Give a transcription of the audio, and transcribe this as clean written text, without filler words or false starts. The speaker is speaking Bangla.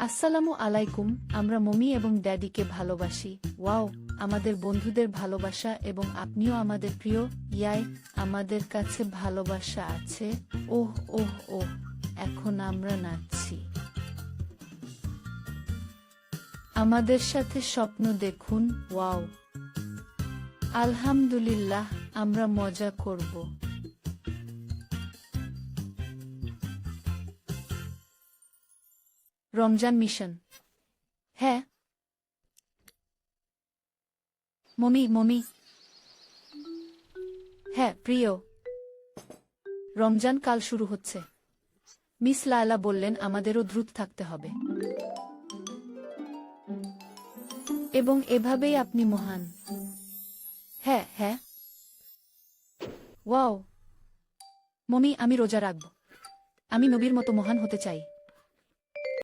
আসসালামু আলাইকুম। আমরা মমি এবং ড্যাডিকে ভালোবাসি। ওয়াও, আমাদের বন্ধুদের ভালোবাসা এবং আপনিও আমাদের প্রিয়। ইয়াই, আমাদের কাছে ভালোবাসা আছে। ওহ ওহ ওহ, এখন আমরা নাচছি। আমাদের সাথে স্বপ্ন দেখুন। ওয়াও, আলহামদুলিল্লাহ, আমরা মজা করব। রমজান মিশন। হ্যাঁ মমি মমি। হ্যাঁ প্রিয়, রমজান কাল শুরু হচ্ছে। মিস লায়লা বললেন আমাদেরও দ্রুত থাকতে হবে। এবং এভাবেই আপনি মহান। হ্যাঁ হ্যাঁ। ওয়াও মমি, আমি রোজা রাখব। আমি নবীর মতো মহান হতে চাই।